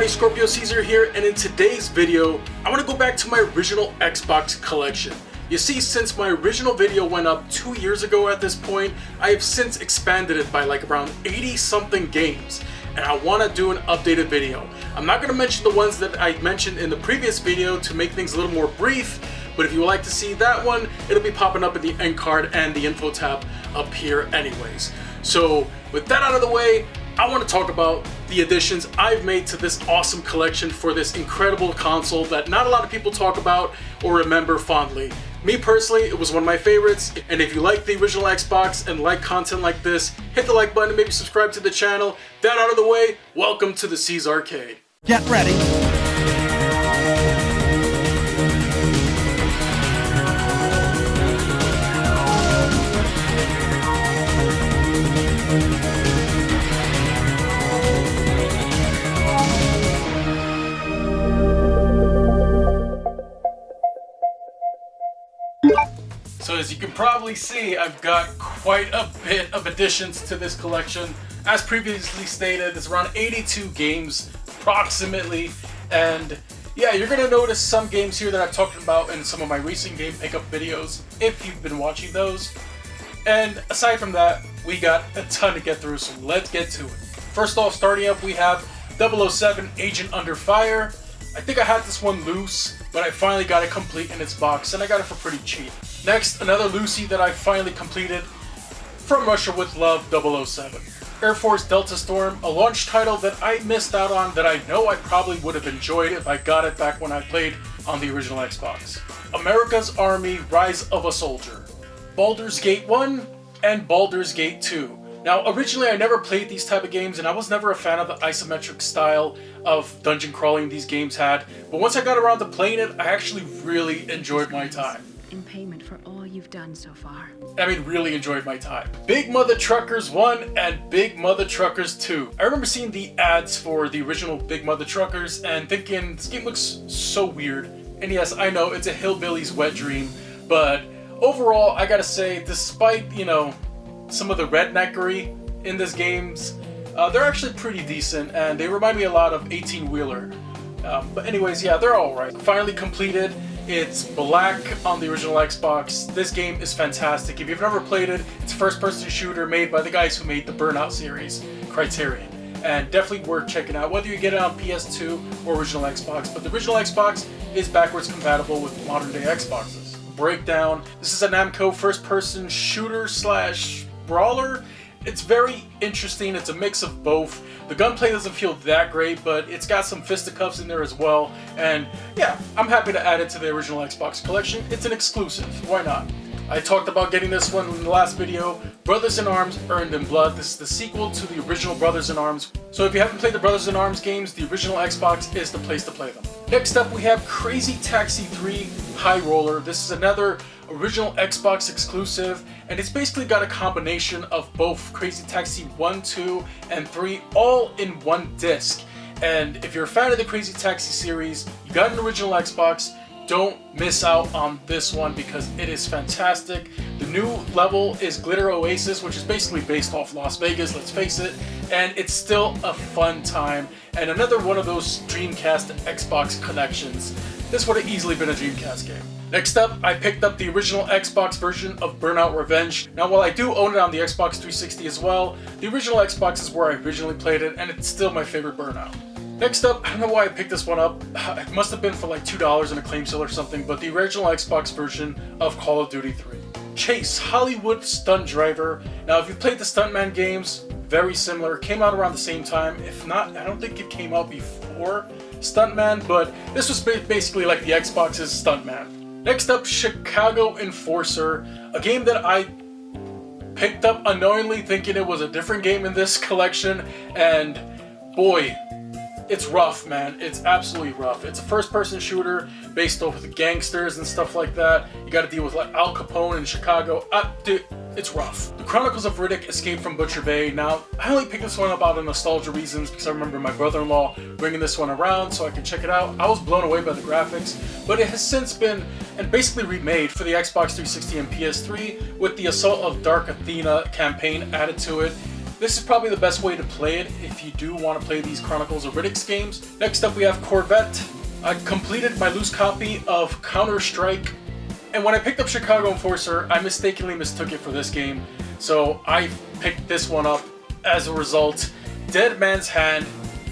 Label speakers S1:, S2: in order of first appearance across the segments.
S1: everybody, Scorpio Caesar here, and in today's video, I want to go back to my original Xbox collection. You see, since my original video went up 2 years ago at this point, I have since expanded it by like around 80 something games, and I want to do an updated video. I'm not going to mention the ones that I mentioned in the previous video to make things a little more brief, but if you would like to see that one, it'll be popping up in the end card and the info tab up here anyways. So with that out of the way, I want to talk about the additions I've made to this awesome collection for this incredible console that not a lot of people talk about or remember fondly. Me personally, it was one of my favorites, and if you like the original Xbox and like content like this, hit the like button and maybe subscribe to the channel. That out of the way, welcome to the cesArcade.
S2: Get ready.
S1: So as you can probably see, I've got quite a bit of additions to this collection. As previously stated, it's around 82 games approximately, and yeah, you're gonna notice some games here that I've talked about in some of my recent game pickup videos if you've been watching those. And aside from that, we got a ton to get through, so let's get to it. First off, starting up, we have 007 Agent Under Fire. I think I had this one loose, but I finally got it complete in its box, and I got it for pretty cheap. Next, another Lucy that I finally completed, From Russia with Love 007. Air Force Delta Storm, a launch title that I missed out on that I know I probably would have enjoyed if I got it back when I played on the original Xbox. America's Army Rise of a Soldier. Baldur's Gate 1 and Baldur's Gate 2. Now, originally I never played these type of games, and I was never a fan of the isometric style of dungeon crawling these games had, but once I got around to playing it, I actually really enjoyed my time.
S3: In payment for all you've done so far.
S1: I mean, really enjoyed my time. Big Mother Truckers 1 and Big Mother Truckers 2. I remember seeing the ads for the original Big Mother Truckers and thinking, this game looks so weird. And yes, I know, it's a hillbilly's wet dream, but overall, I gotta say, despite, you know, some of the redneckery in this games, they're actually pretty decent, and they remind me a lot of 18-wheeler. But anyways, yeah, they're alright. Finally completed. It's black on the original Xbox. This game is fantastic. If you've never played it, it's a first-person shooter made by the guys who made the Burnout series, Criterion. And definitely worth checking out, whether you get it on PS2 or original Xbox. But the original Xbox is backwards compatible with modern-day Xboxes. Breakdown. This is a Namco first-person shooter slash brawler. It's very interesting. It's a mix of both. The gunplay doesn't feel that great, but it's got some fisticuffs in there as well. And yeah, I'm happy to add it to the original Xbox collection. It's an exclusive. Why not? I talked about getting this one in the last video. Brothers in Arms Earned in Blood. This is the sequel to the original Brothers in Arms. So if you haven't played the Brothers in Arms games, the original Xbox is the place to play them. Next up, we have Crazy Taxi 3 High Roller. This is another original Xbox exclusive, and it's basically got a combination of both Crazy Taxi 1, 2, and 3 all in one disc. And if you're a fan of the Crazy Taxi series, you got an original Xbox, don't miss out on this one because it is fantastic. The new level is Glitter Oasis, which is basically based off Las Vegas, let's face it, and it's still a fun time, and another one of those Dreamcast Xbox connections. This would have easily been a Dreamcast game. Next up, I picked up the original Xbox version of Burnout Revenge. Now, while I do own it on the Xbox 360 as well, the original Xbox is where I originally played it, and it's still my favorite Burnout. Next up, I don't know why I picked this one up. It must have been for like $2 in a claim sale or something, but the original Xbox version of Call of Duty 3. Chase Hollywood Stunt Driver. Now, if you've played the Stuntman games, very similar. Came out around the same time. If not, I don't think it came out before Stuntman, but this was basically like the Xbox's Stuntman. Next up, Chicago Enforcer, a game that I picked up unknowingly thinking it was a different game in this collection, and boy, it's rough, man. It's absolutely rough. It's a first-person shooter based off of the gangsters and stuff like that. You gotta deal with like Al Capone in Chicago. Dude, it's rough. The Chronicles of Riddick: Escape from Butcher Bay. Now, I only picked this one up out of nostalgia reasons because I remember my brother-in-law bringing this one around so I could check it out. I was blown away by the graphics, but it has since been and basically remade for the Xbox 360 and PS3 with the Assault of Dark Athena campaign added to it. This is probably the best way to play it if you do want to play these Chronicles of Riddick's games. Next up we have Corvette. I completed my loose copy of Counter-Strike, and when I picked up Chicago Enforcer, I mistakenly mistook it for this game, so I picked this one up as a result. Dead Man's Hand.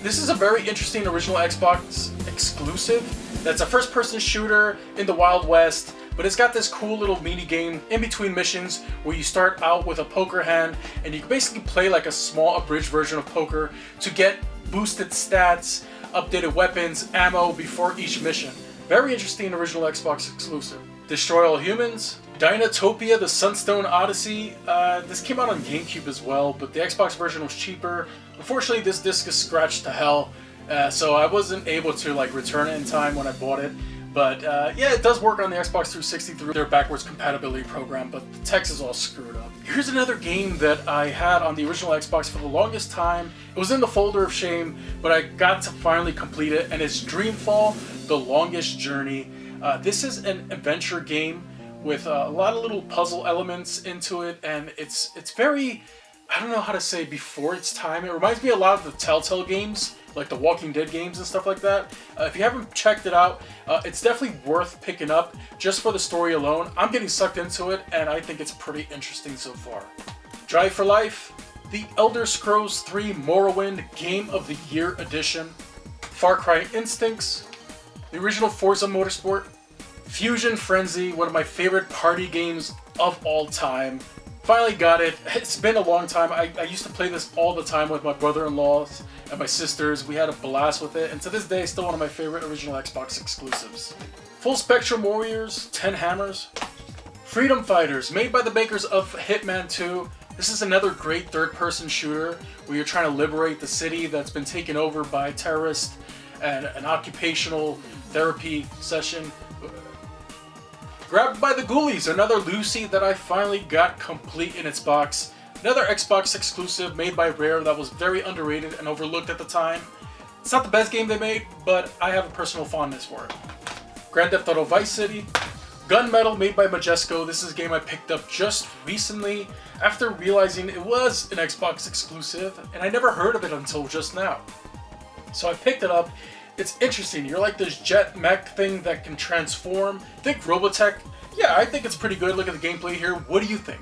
S1: This is a very interesting original Xbox exclusive. That's a first-person shooter in the Wild West, but it's got this cool little mini game in between missions where you start out with a poker hand and you can basically play like a small abridged version of poker to get boosted stats, updated weapons, ammo before each mission. Very interesting original Xbox exclusive. Destroy All Humans. Dinotopia, the Sunstone Odyssey. This came out on GameCube as well, but the Xbox version was cheaper. Unfortunately, this disc is scratched to hell, so I wasn't able to like return it in time when I bought it. But yeah, it does work on the Xbox 360 through their backwards compatibility program, but the text is all screwed up. Here's another game that I had on the original Xbox for the longest time. It was in the folder of shame, but I got to finally complete it, and it's Dreamfall: The Longest Journey. This is an adventure game with a lot of little puzzle elements into it, and it's very, I don't know how to say, before its time. It reminds me a lot of the Telltale games, like the Walking Dead games and stuff like that. If you haven't checked it out, it's definitely worth picking up just for the story alone. I'm getting sucked into it, and I think it's pretty interesting so far. Drive for Life, The Elder Scrolls 3 Morrowind Game of the Year Edition, Far Cry Instincts, the original Forza Motorsport, Fusion Frenzy, one of my favorite party games of all time. Finally got it. It's been a long time. I used to play this all the time with my brother-in-laws and my sisters. We had a blast with it, and to this day, it's still one of my favorite original Xbox exclusives. Full Spectrum Warriors, 10 Hammers. Freedom Fighters, made by the makers of Hitman 2. This is another great third-person shooter where you're trying to liberate the city that's been taken over by terrorists and an occupational therapy session. Grabbed by the Ghoulies, another Lucy that I finally got complete in its box. Another Xbox exclusive made by Rare that was very underrated and overlooked at the time. It's not the best game they made, but I have a personal fondness for it. Grand Theft Auto Vice City. Gunmetal, made by Majesco. This is a game I picked up just recently after realizing it was an Xbox exclusive, and I never heard of it until just now. So I picked it up. It's interesting. You're like this jet mech thing that can transform. Think Robotech. Yeah, I think it's pretty good. Look at the gameplay here. What do you think?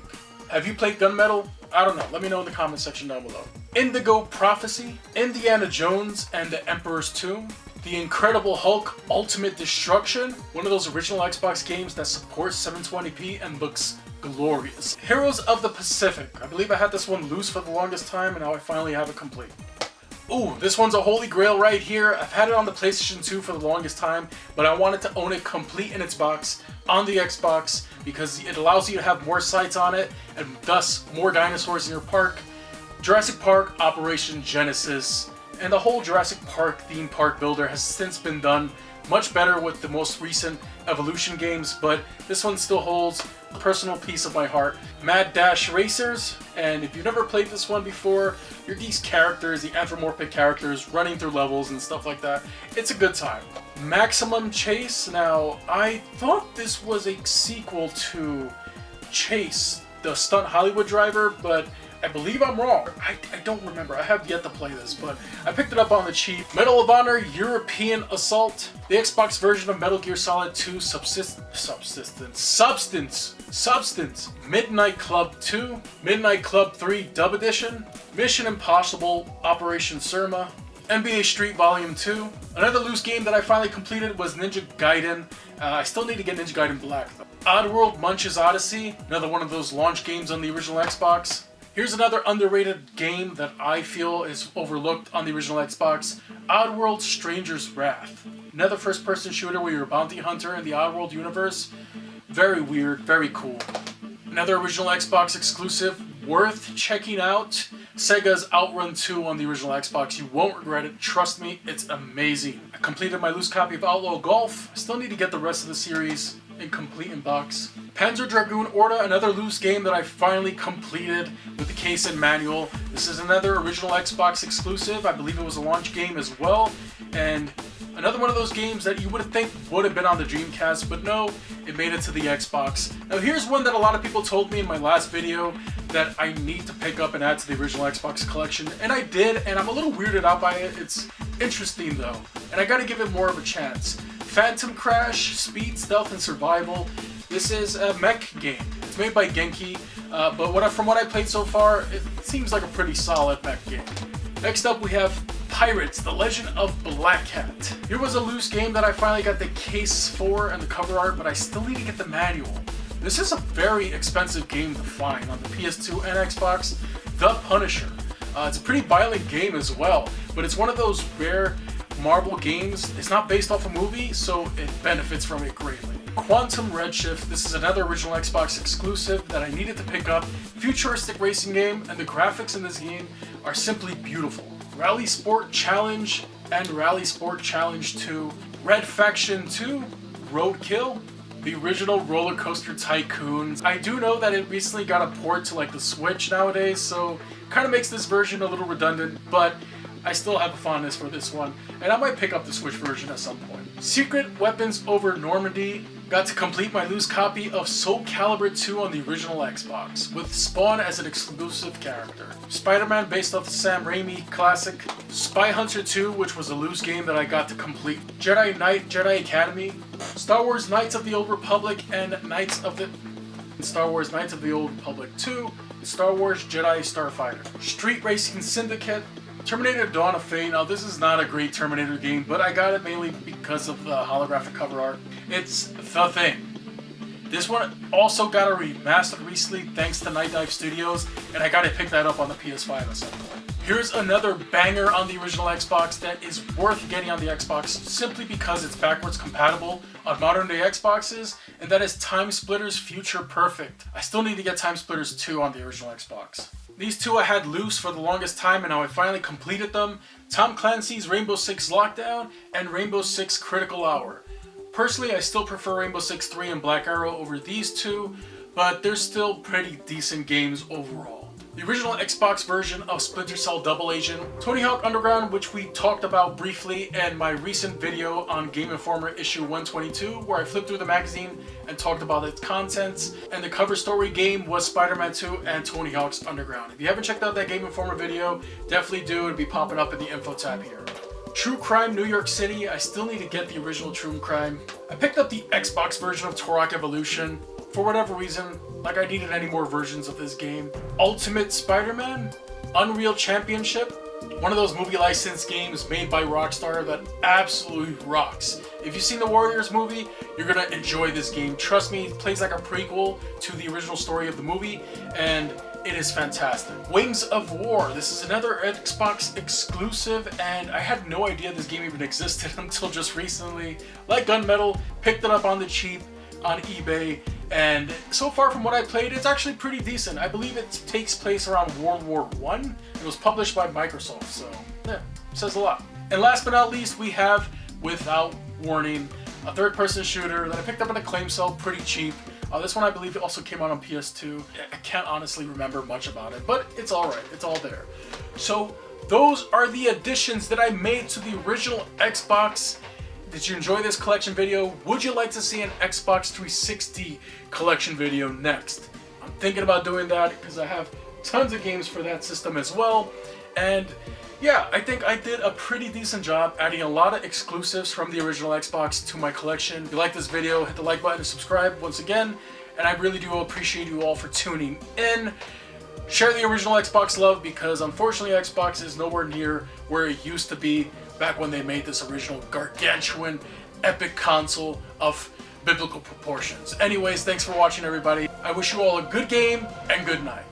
S1: Have you played Gunmetal? I don't know. Let me know in the comment section down below. Indigo Prophecy, Indiana Jones and the Emperor's Tomb, The Incredible Hulk Ultimate Destruction, one of those original Xbox games that supports 720p and looks glorious. Heroes of the Pacific. I believe I had this one loose for the longest time, and now I finally have it complete. Ooh, this one's a holy grail right here. I've had it on the PlayStation 2 for the longest time, but I wanted to own it complete in its box on the Xbox because it allows you to have more sites on it and thus more dinosaurs in your park. Jurassic Park Operation Genesis, and the whole Jurassic Park theme park builder has since been done much better with the most recent Evolution games, but this one still holds a personal piece of my heart. Mad Dash Racers, and if you've never played this one before, you're these characters, the anthropomorphic characters, running through levels and stuff like that. It's a good time. Maximum Chase. Now, I thought this was a sequel to Chase, the stunt Hollywood driver, but I believe I'm wrong. I don't remember. I have yet to play this, but I picked it up on the cheap. Medal of Honor European Assault, the Xbox version of Metal Gear Solid 2 Substance, Midnight Club 2, Midnight Club 3 Dub Edition, Mission Impossible Operation Surma, NBA Street Volume 2. Another loose game that I finally completed was Ninja Gaiden. I still need to get Ninja Gaiden Black though. Oddworld Munch's Odyssey, another one of those launch games on the original Xbox. Here's another underrated game that I feel is overlooked on the original Xbox. Oddworld Stranger's Wrath. Another first-person shooter where you're a bounty hunter in the Oddworld universe. Very weird, very cool. Another original Xbox exclusive worth checking out. Sega's Outrun 2 on the original Xbox. You won't regret it. Trust me, it's amazing. I completed my loose copy of Outlaw Golf. I still need to get the rest of the series in complete in box. Panzer Dragoon Orta, another loose game that I finally completed with the case and manual. This is another original Xbox exclusive. I believe it was a launch game as well. And another one of those games that you would think would have been on the Dreamcast, but no, it made it to the Xbox. Now here's one that a lot of people told me in my last video that I need to pick up and add to the original Xbox collection, and I did, and I'm a little weirded out by it. It's interesting though, and I gotta give it more of a chance. Phantom Crash, Speed, Stealth, and Survival. This is a mech game. It's made by Genki, but from what I played so far, it seems like a pretty solid mech game. Next up we have Pirates, The Legend of Black Cat. Here was a loose game that I finally got the case for and the cover art, but I still need to get the manual. This is a very expensive game to find on the PS2 and Xbox. The Punisher. It's a pretty violent game as well, but it's one of those rare Marvel games. It's not based off a movie, so it benefits from it greatly. Quantum Redshift. This is another original Xbox exclusive that I needed to pick up. Futuristic racing game, and the graphics in this game are simply beautiful. Rally Sport Challenge and Rally Sport Challenge 2. Red Faction 2. Roadkill. The original Roller Coaster Tycoon. I do know that it recently got a port to like the Switch nowadays, so kind of makes this version a little redundant, but I still have a fondness for this one, and I might pick up the Switch version at some point. Secret Weapons Over Normandy. Got to complete my loose copy of Soul Calibur 2 on the original Xbox, with Spawn as an exclusive character. Spider-Man based off the Sam Raimi classic. Spy Hunter 2, which was a loose game that I got to complete. Jedi Knight, Jedi Academy. Star Wars Knights of the Old Republic and Star Wars Knights of the Old Republic 2. Star Wars Jedi Starfighter. Street Racing Syndicate. Terminator Dawn of Fate. Now this is not a great Terminator game, but I got it mainly because of the holographic cover art. It's the thing. This one also got a remastered recently thanks to Night Dive Studios, and I gotta pick that up on the PS5 at some point. Here's another banger on the original Xbox that is worth getting on the Xbox simply because it's backwards compatible on modern day Xboxes, and that is Time Splitters Future Perfect. I still need to get Time Splitters 2 on the original Xbox. These two I had loose for the longest time, and now I finally completed them. Tom Clancy's Rainbow Six Lockdown and Rainbow Six Critical Hour. Personally, I still prefer Rainbow Six 3 and Black Arrow over these two, but they're still pretty decent games overall. The original Xbox version of Splinter Cell Double Agent, Tony Hawk Underground, which we talked about briefly in my recent video on Game Informer issue 122, where I flipped through the magazine and talked about its contents, and the cover story game was Spider-Man 2 and Tony Hawk's Underground. If you haven't checked out that Game Informer video, definitely do. It'll be popping up in the info tab here. True Crime New York City. I still need to get the original True Crime. I picked up the Xbox version of Turok Evolution. For whatever reason, like I needed any more versions of this game. Ultimate Spider-Man, Unreal Championship, one of those movie license games made by Rockstar that absolutely rocks. If you've seen the Warriors movie, you're gonna enjoy this game. Trust me, it plays like a prequel to the original story of the movie, and it is fantastic. Wings of War. This is another Xbox exclusive, and I had no idea this game even existed until just recently. Like Gunmetal, picked it up on the cheap on eBay, and so far from what I played, it's actually pretty decent. I believe it takes place around World War I. It was published by Microsoft, so yeah, says a lot. And last but not least, we have Without Warning, a third-person shooter that I picked up on a claim sale pretty cheap. This one I believe also came out on PS2. I can't honestly remember much about it, but it's alright, it's all there. So those are the additions that I made to the original Xbox. Did you enjoy this collection video? Would you like to see an Xbox 360 collection video next? I'm thinking about doing that because I have tons of games for that system as well. And yeah, I think I did a pretty decent job adding a lot of exclusives from the original Xbox to my collection. If you like this video, hit the like button and subscribe once again. And I really do appreciate you all for tuning in. Share the original Xbox love, because unfortunately Xbox is nowhere near where it used to be back when they made this original gargantuan epic console of biblical proportions. Anyways, thanks for watching everybody. I wish you all a good game and good night.